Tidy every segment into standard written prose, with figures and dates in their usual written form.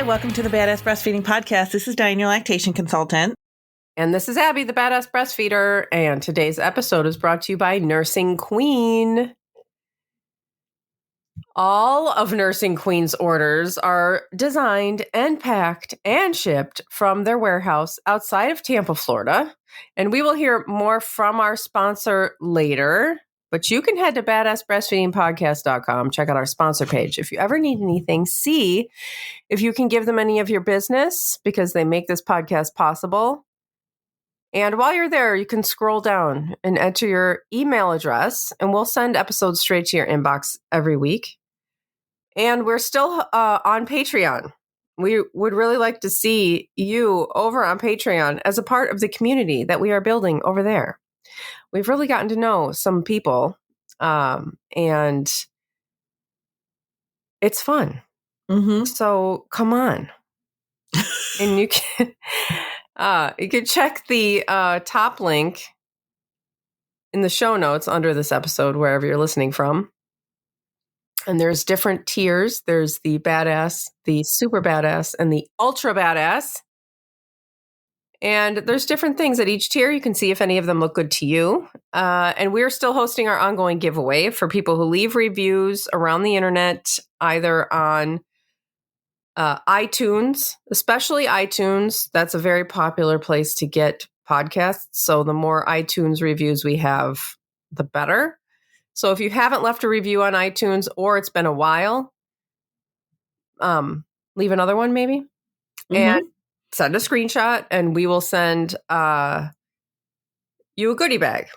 Hi, welcome to the Badass Breastfeeding Podcast. This is Dianne, your lactation consultant. And this is Abby, the Badass Breastfeeder. And today's episode is brought to you by Nursing Queen. All of Nursing Queen's orders are designed and packed and shipped from their warehouse outside of Tampa, Florida. And we will hear more from our sponsor later. But you can head to badassbreastfeedingpodcast.com, check out our sponsor page. If you ever need anything, see if you can give them any of your business because they make this podcast possible. And while you're there, you can scroll down and enter your email address, and we'll send episodes straight to your inbox every week. And we're still on Patreon. We would really like to see you over on Patreon as a part of the community that we are building over there. We've really gotten to know some people, and it's fun. Mm-hmm. So come on. And you can check the top link in the show notes under this episode, wherever you're listening from. And there's different tiers. There's the badass, the super badass, and the ultra badass. And there's different things at each tier. You can see if any of them look good to you. And we're still hosting our ongoing giveaway for people who leave reviews around the internet, either on iTunes, especially iTunes. That's a very popular place to get podcasts. So the more iTunes reviews we have, the better. So if you haven't left a review on iTunes or it's been a while, leave another one maybe. Mm-hmm. And send a screenshot and we will send you a goodie bag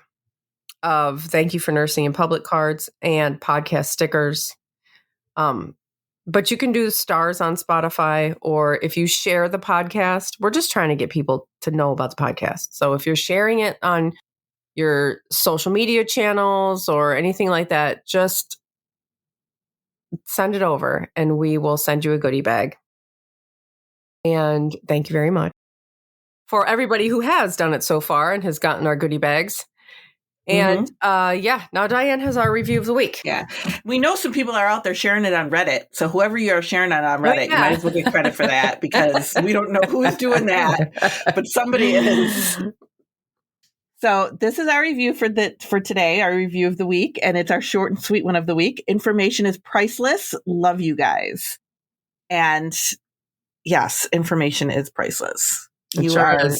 of thank you for nursing in public cards and podcast stickers. But you can do stars on Spotify, or if you share the podcast, we're just trying to get people to know about the podcast. So if you're sharing it on your social media channels or anything like that, just send it over and we will send you a goodie bag. And thank you very much for everybody who has done it so far and has gotten our goodie bags. And now Dianne has our review of the week. Yeah. We know some people are out there sharing it on Reddit. So whoever you are sharing it on Reddit, you might as well get credit for that because we don't know who's doing that, but somebody is. So this is our review for today, our review of the week, and it's our short and sweet one of the week. Information is priceless. Love you guys. And yes, information is priceless. You are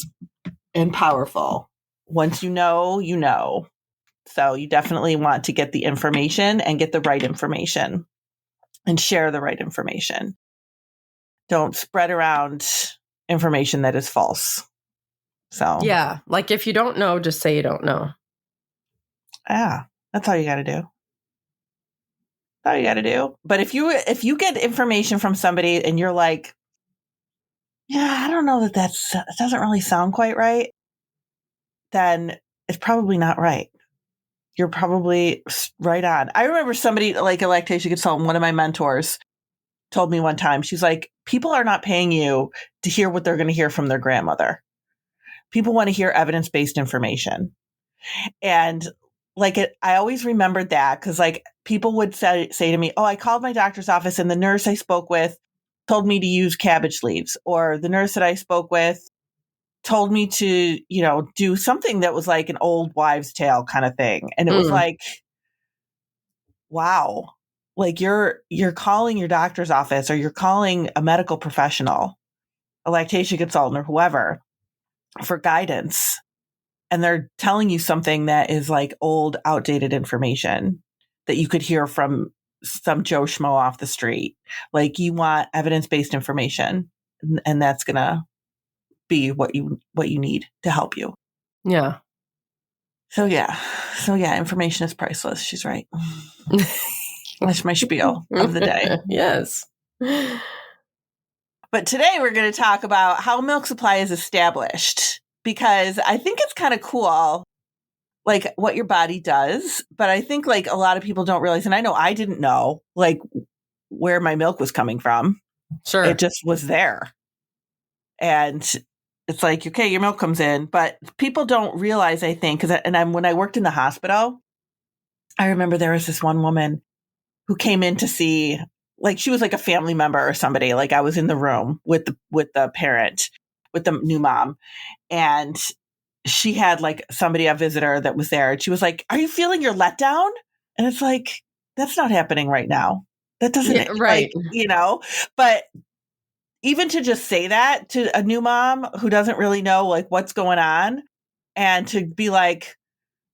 and powerful. Once you know, you know. So you definitely want to get the information and get the right information and share the right information. Don't spread around information that is false. So yeah, like if you don't know, just say you don't know. Yeah, that's all you got to do. That's all you got to do. But if you get information from somebody and you're like, yeah, I don't know that doesn't really sound quite right, then it's probably not right. You're probably right on. I remember somebody like a lactation consultant, one of my mentors, told me one time, she's like, people are not paying you to hear what they're going to hear from their grandmother. People want to hear evidence-based information. And I always remembered that because people would say to me, oh, I called my doctor's office and the nurse I spoke with told me to use cabbage leaves, or the nurse that I spoke with told me to, do something that was like an old wives' tale kind of thing. And it was like, wow, like you're calling your doctor's office or you're calling a medical professional, a lactation consultant or whoever for guidance. And they're telling you something that is like old, outdated information that you could hear from some Joe Schmo off the street. Like you want evidence-based information, and that's going to be what you need to help you. Yeah. So yeah, information is priceless. She's right. That's my spiel of the day. Yes. But today we're going to talk about how milk supply is established, because I think it's kind of cool, like what your body does. But I think like a lot of people don't realize, and I know I didn't know like where my milk was coming from. Sure. It just was there. And it's like, okay, your milk comes in, but people don't realize, I think, when I worked in the hospital, I remember there was this one woman who came in to see like she was like a family member or somebody. Like I was in the room with the parent, with the new mom, and she had like somebody, a visitor that was there, and she was like, "Are you feeling your letdown?" And it's like, that's not happening right now. That doesn't right. but even to just say that to a new mom who doesn't really know like what's going on, and to be like,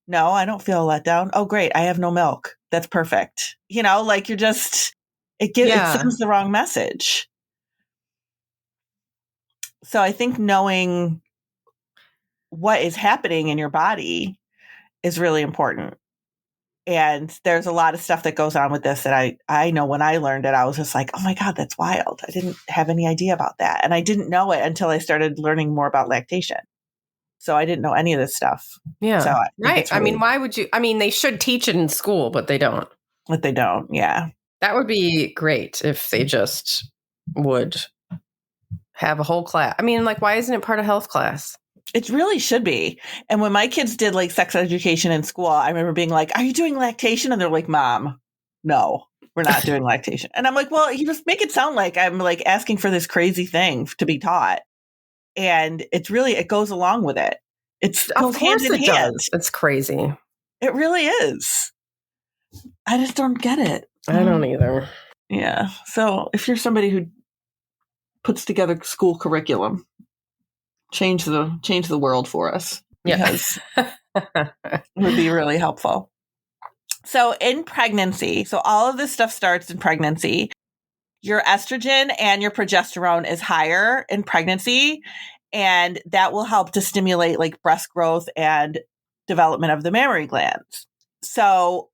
no, I don't feel let down. Oh, great. I have no milk. That's perfect. Like you're just, it sends the wrong message. So I think knowing what is happening in your body is really important. And there's a lot of stuff that goes on with this that I know when I learned it, I was just like, oh my God, that's wild. I didn't have any idea about that. And I didn't know it until I started learning more about lactation. So I didn't know any of this stuff. Yeah. So right. I mean, why would you? I mean, they should teach it in school, but they don't. But they don't. Yeah. That would be great if they just would have a whole class. I mean, like, why isn't it part of health class? It really should be. And when my kids did like sex education in school, I remember being like, are you doing lactation? And they're like, Mom, no, we're not doing lactation. And I'm like, well, you just make it sound like I'm like asking for this crazy thing to be taught. And it goes along with it. It goes hand in hand. It's crazy. It really is. I just don't get it. I don't either. Yeah. So if you're somebody who puts together school curriculum, change the world for us, because it would be really helpful. So in pregnancy, so all of this stuff starts in pregnancy. Your estrogen and your progesterone is higher in pregnancy, and that will help to stimulate like breast growth and development of the mammary glands. So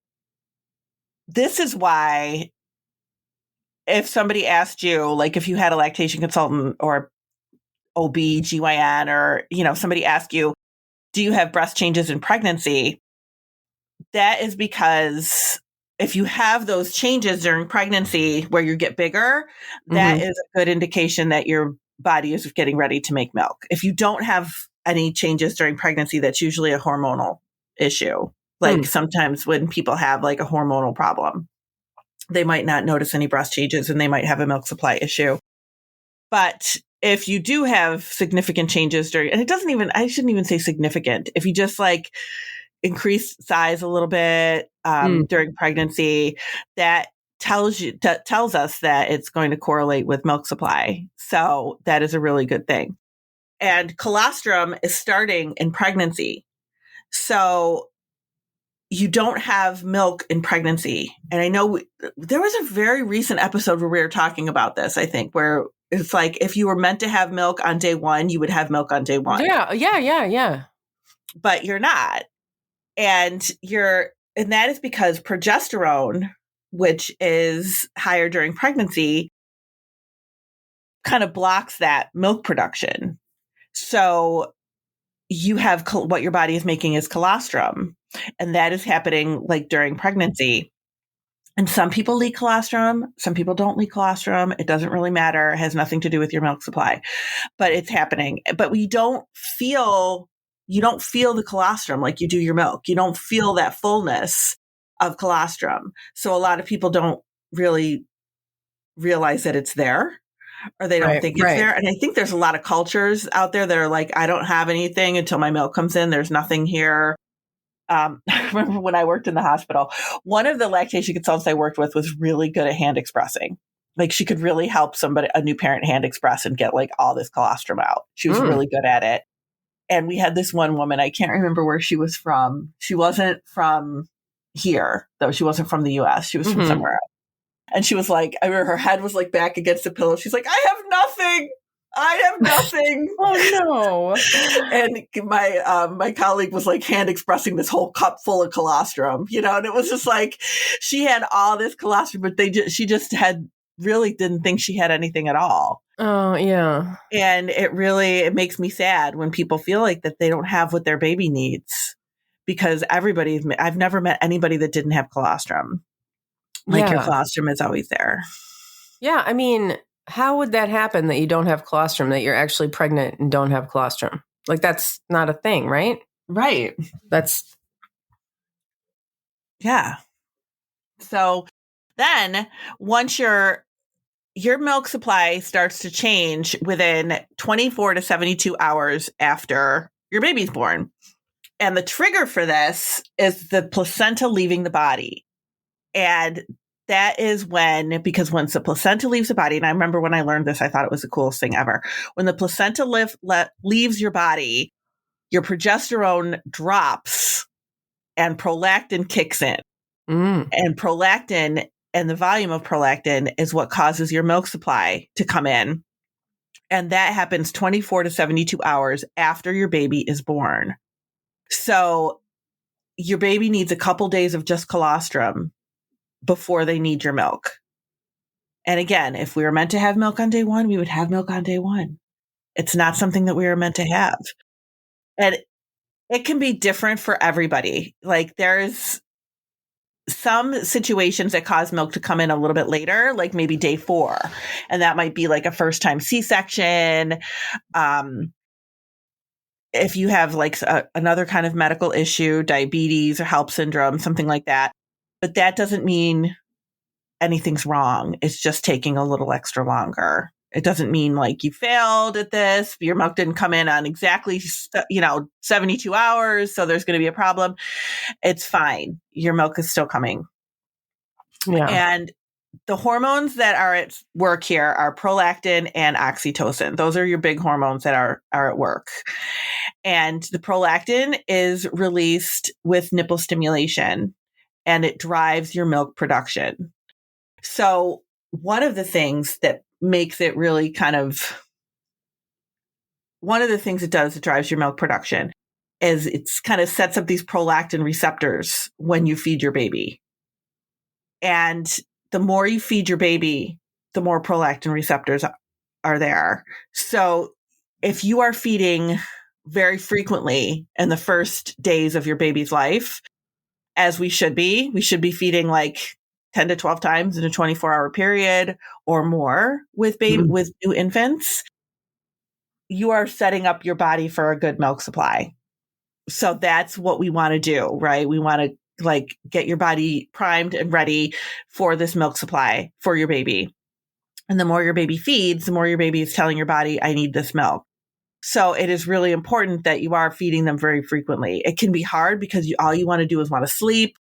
this is why if somebody asked you, like if you had a lactation consultant or OB/GYN, or, somebody asked you, do you have breast changes in pregnancy? That is because if you have those changes during pregnancy where you get bigger, that is a good indication that your body is getting ready to make milk. If you don't have any changes during pregnancy, that's usually a hormonal issue. Like sometimes when people have like a hormonal problem, they might not notice any breast changes and they might have a milk supply issue. But if you do have significant changes and I shouldn't even say significant. If you just like increase size a little bit during pregnancy, that tells us that it's going to correlate with milk supply. So that is a really good thing. And colostrum is starting in pregnancy. So you don't have milk in pregnancy. And I know there was a very recent episode where we were talking about this, I think, where it's like if you were meant to have milk on day one, you would have milk on day one. Yeah. But you're not. And that is because progesterone, which is higher during pregnancy, kind of blocks that milk production. So you have what your body is making is colostrum, and that is happening like during pregnancy. And some people leak colostrum, some people don't leak colostrum. It doesn't really matter. It has nothing to do with your milk supply, but it's happening. But you don't feel the colostrum like you do your milk. You don't feel that fullness of colostrum. So a lot of people don't really realize that it's there, or they don't think it's there. And I think there's a lot of cultures out there that are like, I don't have anything until my milk comes in. There's nothing here. I remember when I worked in the hospital, one of the lactation consultants I worked with was really good at hand expressing. Like she could really help a new parent hand express and get like all this colostrum out. She was really good at it. And we had this one woman, I can't remember where she was from. She wasn't from here, though. She wasn't from the US. She was from somewhere else. And she was like, I remember her head was like back against the pillow. She's like, I have nothing. Oh no. And my colleague was like hand expressing this whole cup full of colostrum, and it was just like, she had all this colostrum, but she just really didn't think she had anything at all. Oh, yeah. And it makes me sad when people feel like that they don't have what their baby needs, because I've never met anybody that didn't have colostrum. Like your colostrum is always there. Yeah. I mean, how would that happen that you don't have colostrum, that you're actually pregnant and don't have colostrum? Like that's not a thing, right? Right. Yeah. So Then once your milk supply starts to change within 24 to 72 hours after your baby's born. And the trigger for this is the placenta leaving the body. And that is because once the placenta leaves the body, and I remember when I learned this, I thought it was the coolest thing ever. When the placenta leaves your body, your progesterone drops and prolactin kicks in. And prolactin and the volume of prolactin is what causes your milk supply to come in. And that happens 24 to 72 hours after your baby is born. So your baby needs a couple days of just colostrum before they need your milk. And again, if we were meant to have milk on day one, we would have milk on day one. It's not something that we were meant to have. And it can be different for everybody. Like there's some situations that cause milk to come in a little bit later, like maybe day 4. And that might be like a first time C-section. If you have like another kind of medical issue, diabetes or HELLP syndrome, something like that. But that doesn't mean anything's wrong. It's just taking a little extra longer. It doesn't mean like you failed at this. Your milk didn't come in on exactly, 72 hours. So there's going to be a problem. It's fine. Your milk is still coming. Yeah. And the hormones that are at work here are prolactin and oxytocin. Those are your big hormones that are at work. And the prolactin is released with nipple stimulation and it drives your milk production. So one of the things that makes it really one of the things it does that drives your milk production is it's kind of sets up these prolactin receptors when you feed your baby. And the more you feed your baby, the more prolactin receptors are there. So if you are feeding very frequently in the first days of your baby's life, as we should be feeding like 10 to 12 times in a 24-hour period or more with new infants, you are setting up your body for a good milk supply. So that's what we want to do, right? We want to like get your body primed and ready for this milk supply for your baby. And the more your baby feeds, the more your baby is telling your body, I need this milk. So it is really important that you are feeding them very frequently. It can be hard because all you want to do is want to sleep.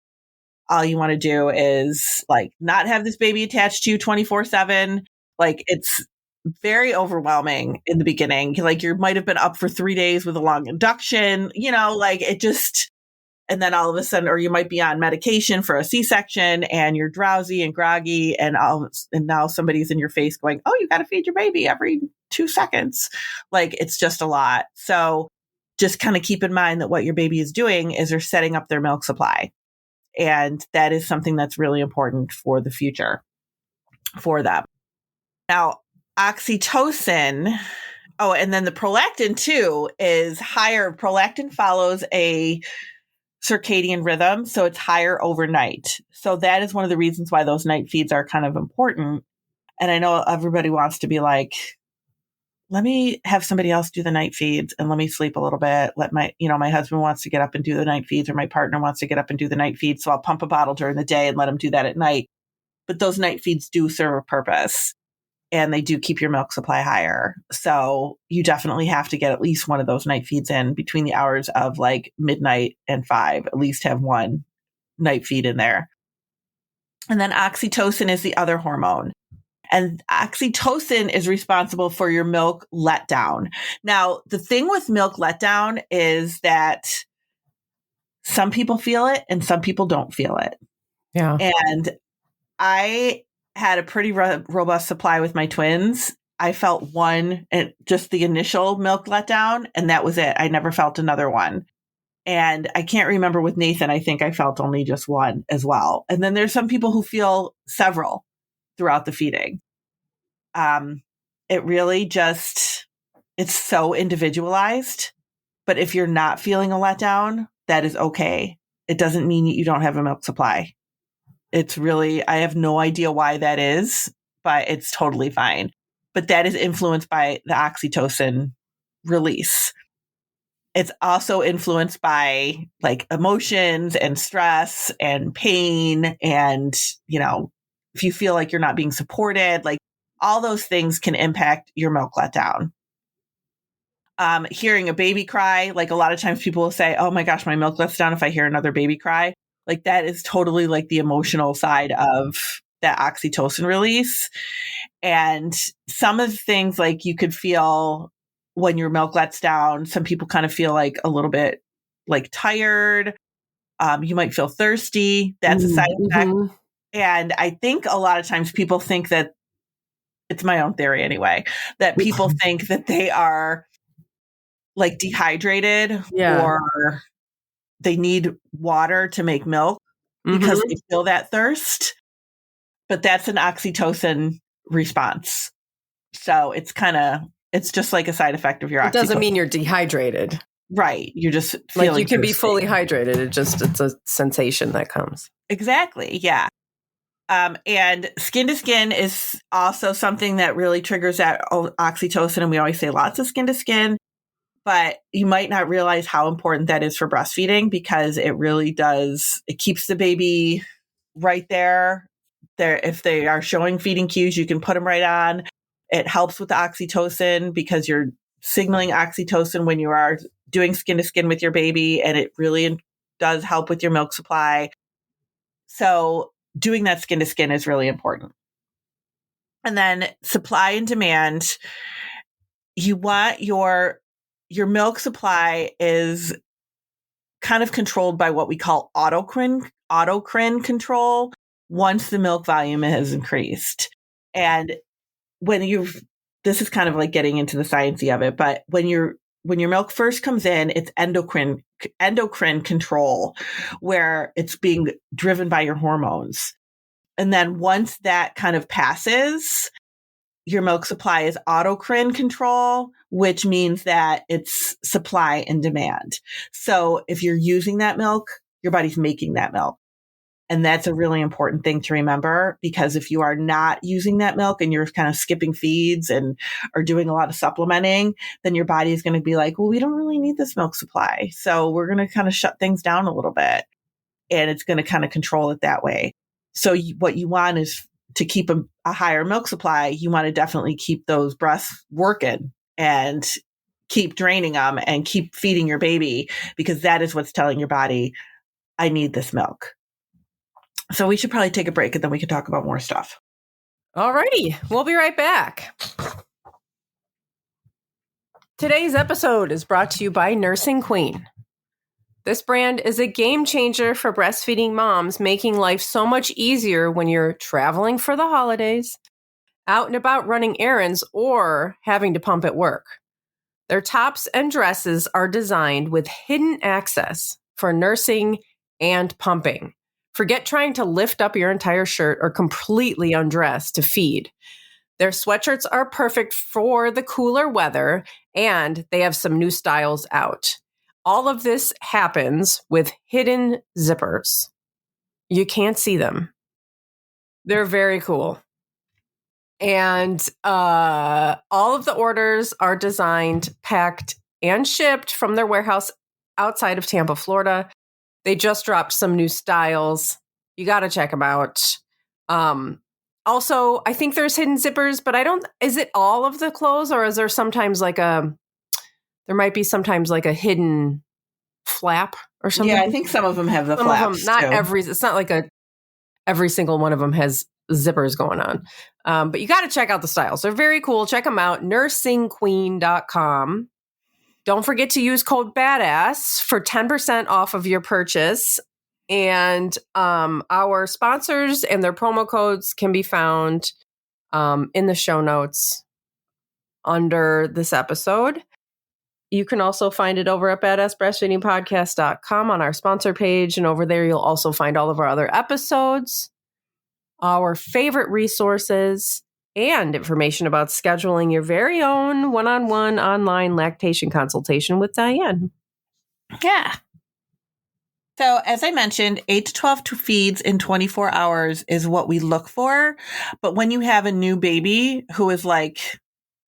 All you want to do is like not have this baby attached to you 24/7. Like it's very overwhelming in the beginning. Like you might have been up for 3 days with a long induction, like it just, and then all of a sudden, or you might be on medication for a C-section and you're drowsy and groggy and now somebody's in your face going, oh, you got to feed your baby every 2 seconds. Like it's just a lot. So just kind of keep in mind that what your baby is doing is they're setting up their milk supply. And that is something that's really important for the future for them. Now, oxytocin, and then the prolactin too is higher. Prolactin follows a circadian rhythm, so it's higher overnight. So that is one of the reasons why those night feeds are kind of important. And I know everybody wants to be like, let me have somebody else do the night feeds and let me sleep a little bit. Let my husband wants to get up and do the night feeds or my partner wants to get up and do the night feeds. So I'll pump a bottle during the day and let him do that at night. But those night feeds do serve a purpose and they do keep your milk supply higher. So you definitely have to get at least one of those night feeds in between the hours of like midnight and 5, at least have one night feed in there. And then oxytocin is the other hormone. And oxytocin is responsible for your milk letdown. Now, the thing with milk letdown is that some people feel it and some people don't feel it. Yeah. And I had a pretty robust supply with my twins. I felt one, and just the initial milk letdown, and that was it. I never felt another one. And I can't remember with Nathan, I think I felt only just one as well. And then there's some people who feel several throughout the feeding. It really it's so individualized. But if you're not feeling a letdown, that is okay. It doesn't mean you don't have a milk supply. It's really, I have no idea why that is, but it's totally fine. But that is influenced by the oxytocin release. It's also influenced by like emotions and stress and pain and, if you feel like you're not being supported, like all those things can impact your milk letdown. Hearing a baby cry, like a lot of times people will say, oh my gosh, my milk lets down if I hear another baby cry. Like that is totally like the emotional side of that oxytocin release. And some of the things like you could feel when your milk lets down, some people kind of feel like a little bit like tired. You might feel thirsty. That's a side effect. And I think a lot of times people think that, it's my own theory anyway, that people think that they are like dehydrated or they need water to make milk because they feel that thirst. But that's an oxytocin response. So it's just like a side effect of your oxytocin. It doesn't mean you're dehydrated. Right. You're just feeling like you can thirsty. be fully hydrated. It's a sensation that comes. Exactly. Yeah. And skin to skin is also something that really triggers that oxytocin. And we always say lots of skin to skin, but you might not realize how important that is for breastfeeding because it really does. It keeps the baby right there. If they are showing feeding cues, you can put them right on. It helps with the oxytocin because you're signaling oxytocin when you are doing skin to skin with your baby. And it really does help with your milk supply. So doing that skin to skin is really important. And then supply and demand. You want your milk supply is kind of controlled by what we call autocrine control once the milk volume has increased. And this is kind of like getting into the sciencey of it, but when your milk first comes in, it's endocrine control where it's being driven by your hormones. And then once that kind of passes, your milk supply is autocrine control, which means that it's supply and demand. So if you're using that milk, your body's making that milk. And that's a really important thing to remember because if you are not using that milk and you're kind of skipping feeds and are doing a lot of supplementing, then your body is going to be like, well, we don't really need this milk supply. So we're going to kind of shut things down a little bit and it's going to kind of control it that way. So what you want is to keep a higher milk supply. You want to definitely keep those breasts working and keep draining them and keep feeding your baby because that is what's telling your body, I need this milk. So we should probably take a break and then we can talk about more stuff. Alrighty, we'll be right back. Today's episode is brought to you by Nursing Queen. This brand is a game changer for breastfeeding moms, making life so much easier when you're traveling for the holidays, out and about running errands, or having to pump at work. Their tops and dresses are designed with hidden access for nursing and pumping. Forget trying to lift up your entire shirt or completely undress to feed. Their sweatshirts are perfect for the cooler weather, and they have some new styles out. All of this happens with hidden zippers. You can't see them. They're very cool. And all of the orders are designed, packed, and shipped from their warehouse outside of Tampa, Florida. They just dropped some new styles. You got to check them out. Also, I think there's hidden zippers, but is it all of the clothes or is there sometimes there might be sometimes like a hidden flap or something? Yeah, I think some of them have the flaps. It's not like every single one of them has zippers going on. But you got to check out the styles. They're very cool. Check them out. nursingqueen.com. Don't forget to use code BADASS for 10% off of your purchase. And our sponsors and their promo codes can be found in the show notes under this episode. You can also find it over at badassbreastfeedingpodcast.com on our sponsor page. And over there, you'll also find all of our other episodes, our favorite resources, and information about scheduling your very own one-on-one online lactation consultation with Dianne. Yeah. So as I mentioned, 8 to 12 feeds in 24 hours is what we look for. But when you have a new baby who is like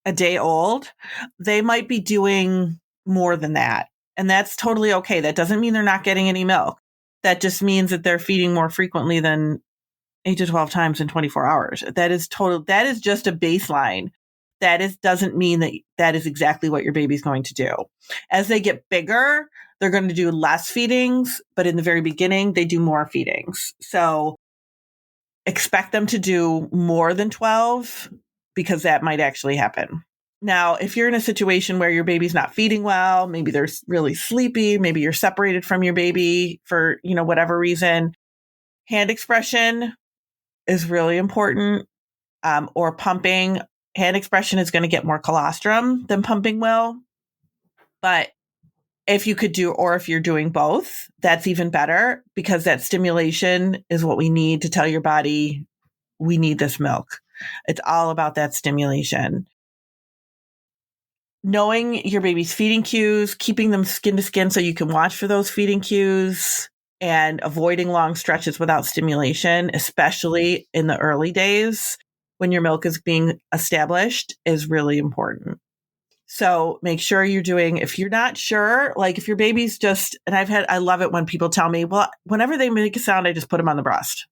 a day old, they might be doing more than that. And that's totally okay. That doesn't mean they're not getting any milk. That just means that they're feeding more frequently than 8 to 12 times in 24 hours. That is total. That is just a baseline. Doesn't mean that is exactly what your baby's going to do. As they get bigger, they're going to do less feedings, but in the very beginning, they do more feedings. So expect them to do more than 12 because that might actually happen. Now, if you're in a situation where your baby's not feeding well, maybe they're really sleepy, maybe you're separated from your baby for, whatever reason, hand expression is really important, or pumping. Hand expression is going to get more colostrum than pumping will. But if you're doing both, that's even better because that stimulation is what we need to tell your body we need this milk. It's all about that stimulation. Knowing your baby's feeding cues, keeping them skin to skin so you can watch for those feeding cues, and avoiding long stretches without stimulation, especially in the early days when your milk is being established, is really important. So make sure if you're not sure, like if your baby's I love it when people tell me, well, whenever they make a sound, I just put them on the breast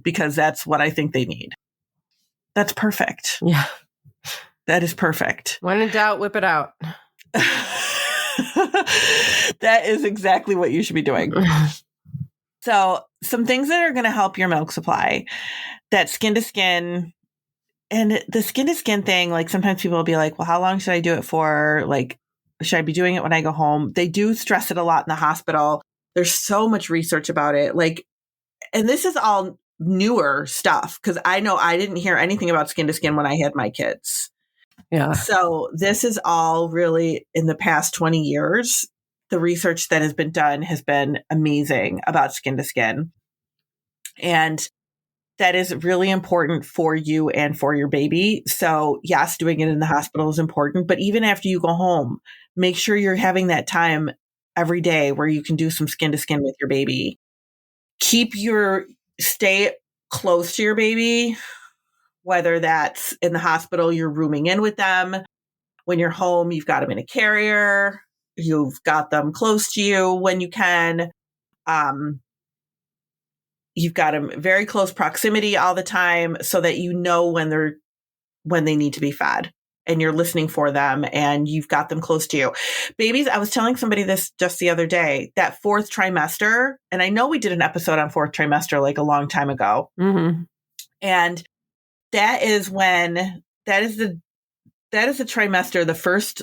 because that's what I think they need. That's perfect. Yeah. That is perfect. When in doubt, whip it out. That is exactly what you should be doing. So some things that are going to help your milk supply, that skin to skin. And the skin to skin thing, like sometimes people will be like, well, how long should I do it for? Like, should I be doing it when I go home? They do stress it a lot in the hospital. There's so much research about it. Like, and this is all newer stuff because I know I didn't hear anything about skin to skin when I had my kids. Yeah. So this is all really in the past 20 years. The research that has been done has been amazing about skin to skin. And that is really important for you and for your baby. So yes, doing it in the hospital is important, but even after you go home, make sure you're having that time every day where you can do some skin to skin with your baby. Stay close to your baby, whether that's in the hospital, you're rooming in with them. When you're home, you've got them in a carrier. You've got them close to you when you can. You've got them very close proximity all the time so that you know when they need to be fed and you're listening for them and you've got them close to you. Babies, I was telling somebody this just the other day, that fourth trimester, and I know we did an episode on fourth trimester like a long time ago. Mm-hmm. And that is the trimester, the first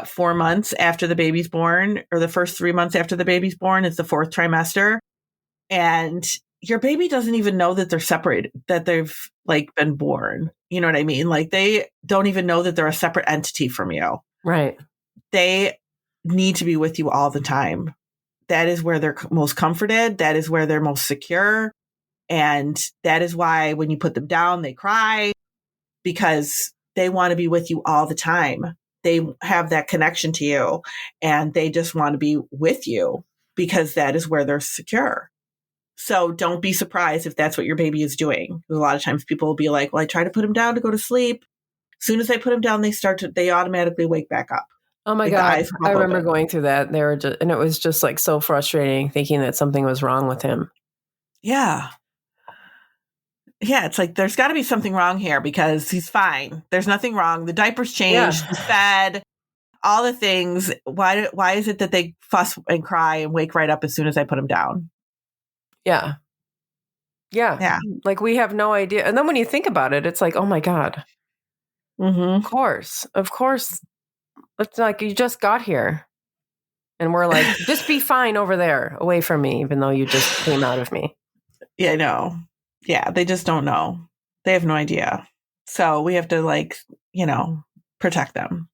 4 months after the baby's born, or the first 3 months after the baby's born is the fourth trimester. And your baby doesn't even know that they're separated, that they've been born. You know what I mean? Like they don't even know that they're a separate entity from you. Right. They need to be with you all the time. That is where they're most comforted. That is where they're most secure. And that is why when you put them down, they cry because they want to be with you all the time. They have that connection to you and they just want to be with you because that is where they're secure. So don't be surprised if that's what your baby is doing. A lot of times people will be like, well, I try to put him down to go to sleep. As soon as I put him down, they automatically wake back up. Oh my God. I remember going through that. And it was just so frustrating thinking that something was wrong with him. Yeah. Yeah. It's like, there's got to be something wrong here because he's fine. There's nothing wrong. The diaper's changed, he's fed, all the things. Why is it that they fuss and cry and wake right up as soon as I put him down? Yeah. Yeah. Yeah. Like we have no idea. And then when you think about it, it's like, oh my God. Mm-hmm. Of course. It's like you just got here. And we're like, just be fine over there, away from me, even though you just came out of me. Yeah, I know. Yeah, they just don't know. They have no idea. So we have to protect them.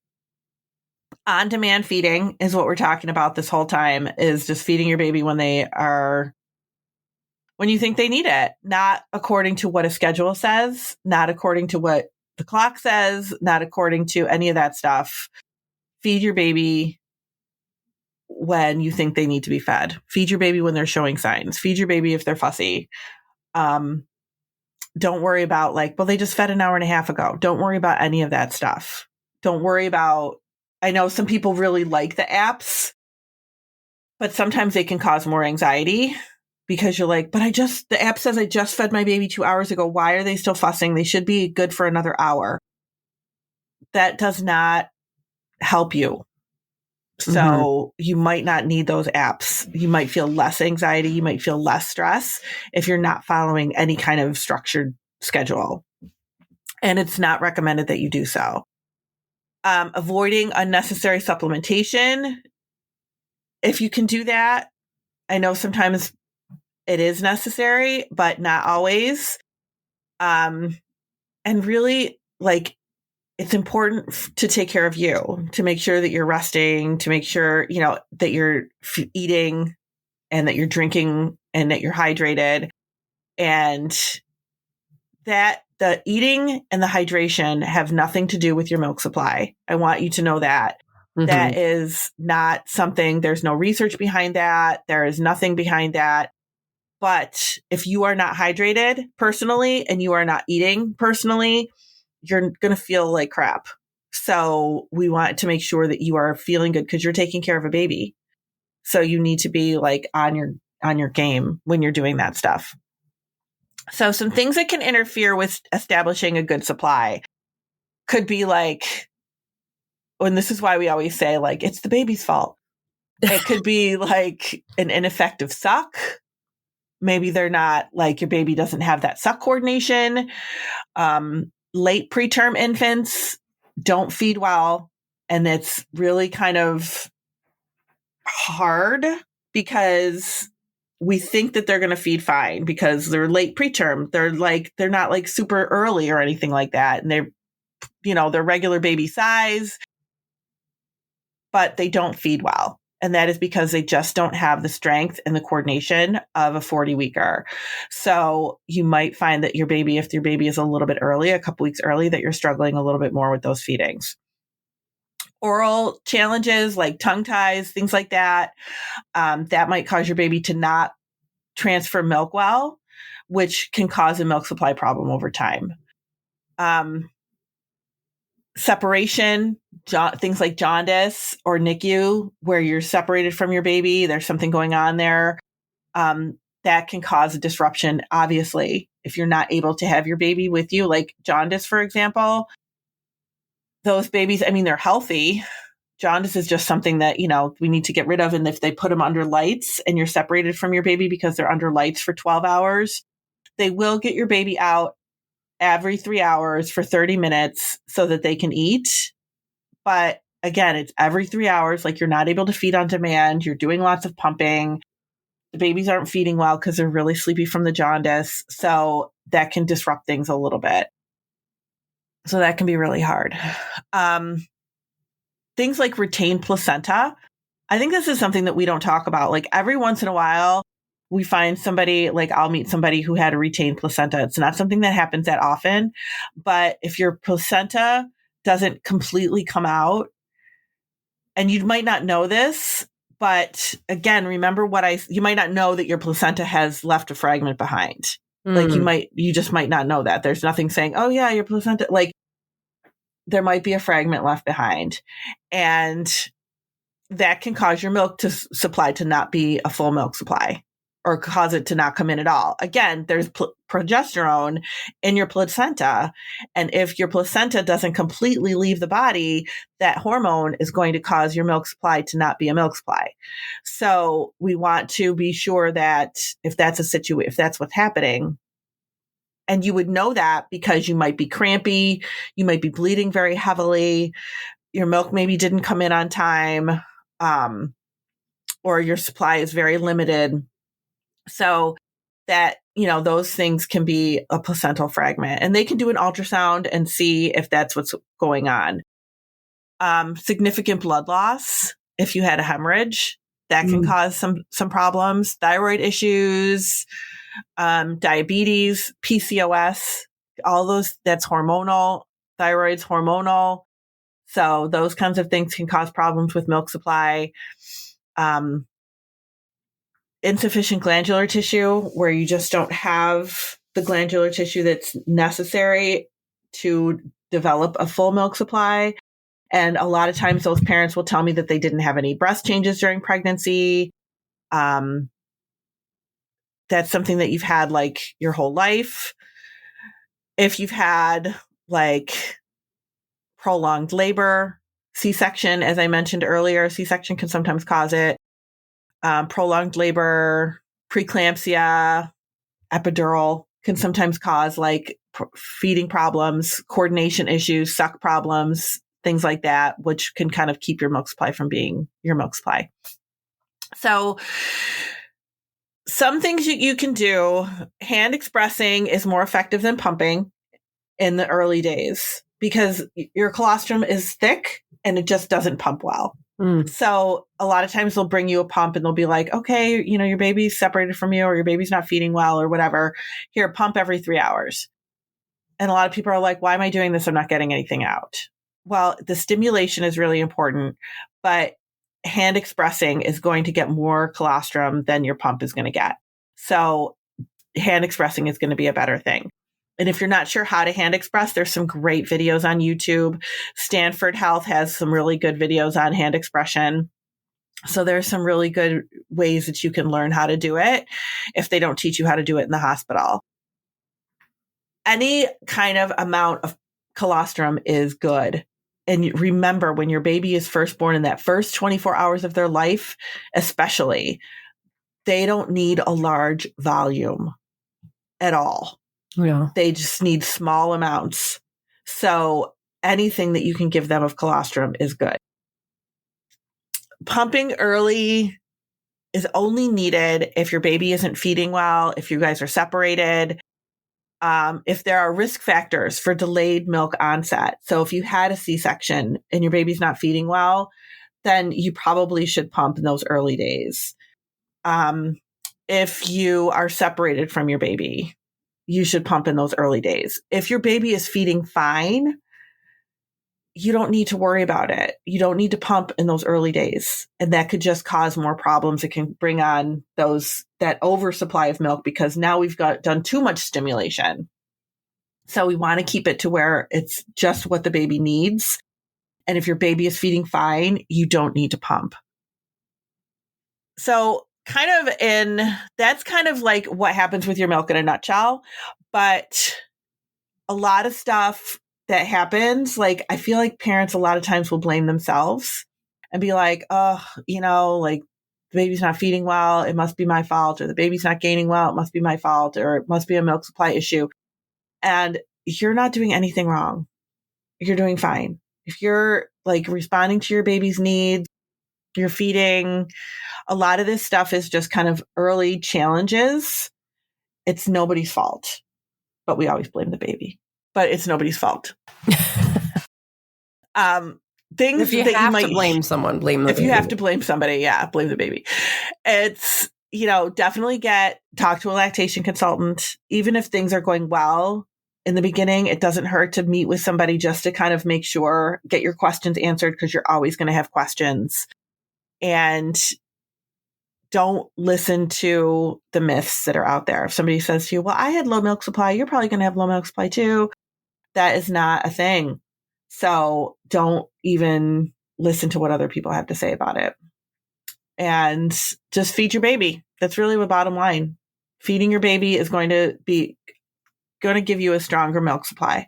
On-demand feeding is what we're talking about this whole time, is just feeding your baby when you think they need it, not according to what a schedule says, not according to what the clock says, not according to any of that stuff. Feed your baby when you think they need to be fed. Feed your baby when they're showing signs. Feed your baby if they're fussy. Don't worry about they just fed an hour and a half ago. Don't worry about any of that stuff. Don't worry about, I know some people really like the apps, but sometimes they can cause more anxiety because you're like, but the app says I just fed my baby 2 hours ago. Why are they still fussing? They should be good for another hour. That does not help you. So you might not need those apps. You might feel less anxiety. You might feel less stress if you're not following any kind of structured schedule. And it's not recommended that you do so. Avoiding unnecessary supplementation. If you can do that, I know sometimes it is necessary, but not always. And really, like, it's important to take care of you, to make sure that you're resting, to make sure, that you're eating and that you're drinking and that you're hydrated, and that the eating and the hydration have nothing to do with your milk supply. I want you to know that. That is not something, there's no research behind that. There is nothing behind that. But if you are not hydrated personally and you are not eating personally, you're going to feel like crap. So we want to make sure that you are feeling good because you're taking care of a baby. So you need to be like on your game when you're doing that stuff. So some things that can interfere with establishing a good supply could be like, and this is why we always say, like, it's the baby's fault. It could be like an ineffective suck. Maybe they're not, like, your baby doesn't have that suck coordination. Late preterm infants don't feed well. And it's really kind of hard because we think that they're going to feed fine because they're late preterm. They're not like super early or anything like that. And they're regular baby size, but they don't feed well. And that is because they just don't have the strength and the coordination of a 40-weeker. So you might find that if your baby is a little bit early, a couple weeks early, that you're struggling a little bit more with those feedings. Oral challenges like tongue ties, things like that, that might cause your baby to not transfer milk well, which can cause a milk supply problem over time. Separation, things like jaundice or NICU, where you're separated from your baby, there's something going on there, that can cause a disruption. Obviously, if you're not able to have your baby with you, like jaundice, for example, those babies, they're healthy. Jaundice is just something that, we need to get rid of. And if they put them under lights and you're separated from your baby because they're under lights for 12 hours, they will get your baby out every 3 hours for 30 minutes so that they can eat. But again, it's every 3 hours. Like, you're not able to feed on demand. You're doing lots of pumping. The babies aren't feeding well because they're really sleepy from the jaundice. So that can disrupt things a little bit. So that can be really hard. Things like retained placenta. I think this is something that we don't talk about. Like, every once in a while, we find somebody, like, I'll meet somebody who had a retained placenta. It's not something that happens that often, but if your placenta doesn't completely come out, and you might not know this, but again, remember you might not know that your placenta has left a fragment behind. Like, you just might not know that. There's nothing saying, oh yeah, your placenta, like, there might be a fragment left behind. And that can cause your milk supply to not be a full milk supply, or cause it to not come in at all. Again, there's progesterone in your placenta. And if your placenta doesn't completely leave the body, that hormone is going to cause your milk supply to not be a milk supply. So we want to be sure that if that's what's happening, and you would know that because you might be crampy, you might be bleeding very heavily, your milk maybe didn't come in on time, or your supply is very limited. So that, those things can be a placental fragment, and they can do an ultrasound and see if that's what's going on. Significant blood loss. If you had a hemorrhage, that can cause some problems. Thyroid issues, diabetes, PCOS, all those, that's hormonal. Thyroid's hormonal. So those kinds of things can cause problems with milk supply. Insufficient glandular tissue, where you just don't have the glandular tissue that's necessary to develop a full milk supply. And a lot of times those parents will tell me that they didn't have any breast changes during pregnancy. that's something that you've had like your whole life. If you've had like prolonged labor, C-section, as I mentioned earlier, C-section can sometimes cause it. Prolonged labor, preeclampsia, epidural can sometimes cause like feeding problems, coordination issues, suck problems, things like that, which can kind of keep your milk supply from being your milk supply. So some things you can do, hand expressing is more effective than pumping in the early days because your colostrum is thick and it just doesn't pump well. So a lot of times they'll bring you a pump and they'll be like, okay, you know, your baby's separated from you or your baby's not feeding well or whatever. Here, pump every 3 hours. And a lot of people are like, why am I doing this? I'm not getting anything out. Well, the stimulation is really important, but hand expressing is going to get more colostrum than your pump is going to get. So hand expressing is going to be a better thing. And if you're not sure how to hand express, there's some great videos on YouTube. Stanford Health has some really good videos on hand expression. So there's some really good ways that you can learn how to do it if they don't teach you how to do it in the hospital. Any kind of amount of colostrum is good. And remember, when your baby is first born in that first 24 hours of their life, especially, they don't need a large volume at all. Yeah. They just need small amounts. So anything that you can give them of colostrum is good. Pumping early is only needed if your baby isn't feeding well, if you guys are separated, if there are risk factors for delayed milk onset. So if you had a C-section and your baby's not feeding well, then you probably should pump in those early days. If you are separated from your baby, you should pump in those early days. If your baby is feeding fine, you don't need to worry about it. You don't need to pump in those early days. And that could just cause more problems. It can bring on that oversupply of milk because now we've done too much stimulation. So we want to keep it to where it's just what the baby needs. And if your baby is feeding fine, you don't need to pump. So that's kind of like what happens with your milk in a nutshell. But a lot of stuff that happens, like I feel like parents a lot of times will blame themselves and be like, oh, you know, like the baby's not feeding well, it must be my fault, or the baby's not gaining well, it must be my fault, or it must be a milk supply issue. And you're not doing anything wrong. You're doing fine. If you're like responding to your baby's needs, you're feeding, a lot of this stuff is just kind of early challenges. It's nobody's fault, but we always blame the baby. But it's nobody's fault. Things if you that have you might to blame someone, blame the if baby. you have to blame somebody, yeah, blame the baby. It's, you know, definitely talk to a lactation consultant. Even if things are going well in the beginning, it doesn't hurt to meet with somebody just to kind of make sure, get your questions answered, because you're always going to have questions. And don't listen to the myths that are out there. If somebody says to you, well, I had low milk supply, you're probably going to have low milk supply too. That is not a thing. So don't even listen to what other people have to say about it. And just feed your baby. That's really the bottom line. Feeding your baby is going to give you a stronger milk supply.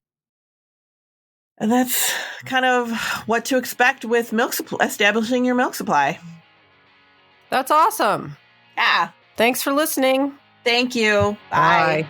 And that's kind of what to expect with establishing your milk supply. That's awesome. Yeah. Thanks for listening. Thank you. Bye. Bye.